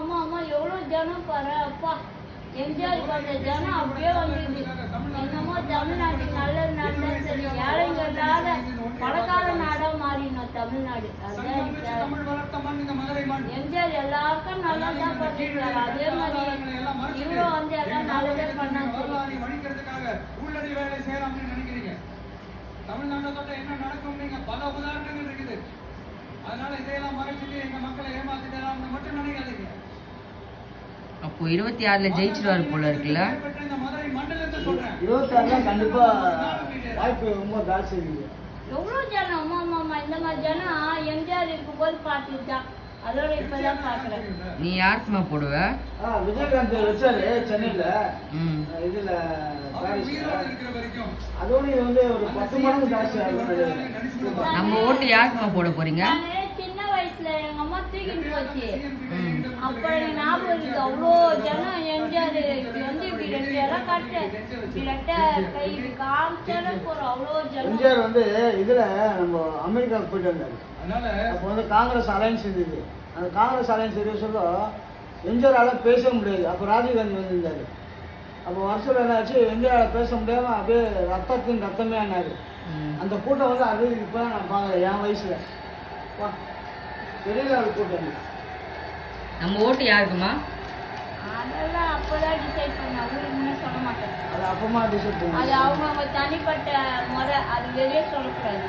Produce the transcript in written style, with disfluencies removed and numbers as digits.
அம்மா அம்மா எவ்வளோ ஜனம் பாரு அப்பா. எம்ஜிஆர் வந்த ஜனம் அப்படியே வந்துடுது. என்னமோ தமிழ்நாட்டுக்கு நல்லது நடந்தா சரி, ஏழைங்க இல்லாத பணக்கார நாடா மாறிடணும் தமிழ்நாடு. அதுதான் எம்ஜிஆர் எல்லாருக்கும் நல்லதான் பண்ணிருக்காரு. அதே மாதிரி இவரும் வந்து எல்லாம் நல்லதே பண்ணா தமிழ்நாட்டோட என்ன நடக்கும் நீங்க பல உதாரணங்கள் இருக்குது. அதனால இதையெல்லாம் மறைச்சிட்டு எங்க மக்களை ஏமாத்திடலாம் மட்டும் நினைக்காதீங்க. அப்போ 26ல ஜெயிச்சிருவாரு போல இருக்குல்ல. 26ல கண்டிப்பா வாய்ப்பு ரொம்ப ஜாஸ்தி இருக்கு. எவ்வளோ ஜனம் அம்மா அம்மா அம்மா இந்த மாதிரி ஜனம் எம்ஜிஆர் இருக்கும்போது பார்த்துட்டான். அதோட இப்பதான் பாக்குறேன். நீ யாருக்குமா போடுவ? விஜயகாந்த் வச்சாரு சென்னையில இதுல அதோட வந்து ஒரு 10 மடங்கு ஜாஸ்தி ஆகும். நம்ம ஓட்டு யாருக்குமா போட போறீங்க? சின்ன வயசுல எங்க அம்மா தூக்கிட்டு போச்சு. அப்ப எனக்கு ஞாபகம் இருக்கு. அவ்வளோ ஜனம் எம்ஜிஆர் வந்து இப்படி 2 இடம் காட்டு இப்படி 2 கை காமிச்சாலும் போறோம். அவ்வளோ ஜனம். எம்ஜிஆர் வந்து இதுல நம்ம அமெரிக்காவுக்கு போயிட்டு வந்தாரு. அப்போ வந்து காங்கிரஸ் அலையன்ஸ் இருந்தது. அந்த காங்கிரஸ் அலையன்ஸ் இருக்க சொல்ல எம்ஜிஆரால பேச முடியாது. அப்போ ராஜீவ்காந்தி வந்திருந்தாரு. அப்போ வருஷம் என்னாச்சு, எம்ஜிஆரால பேச முடியாம அப்படியே ரத்தத்தின் ரத்தமே ஆனாரு. அந்த கூட்டம் வந்து அது இப்போ நான் பார்க்குறேன் என் வயசுல பெரிய கூட்டம். நம்ம ஓட்டு யாருக்குமா? அதெல்லாம் அப்பதான் டிசைட் பண்ண. அவங்களுக்கு சொல்ல மாட்டேன். அது அப்பமா டிசைட் பண்ண. அது அவங்க தனிப்பட்ட முறை. அது வெளியே சொல்லக்கூடாது.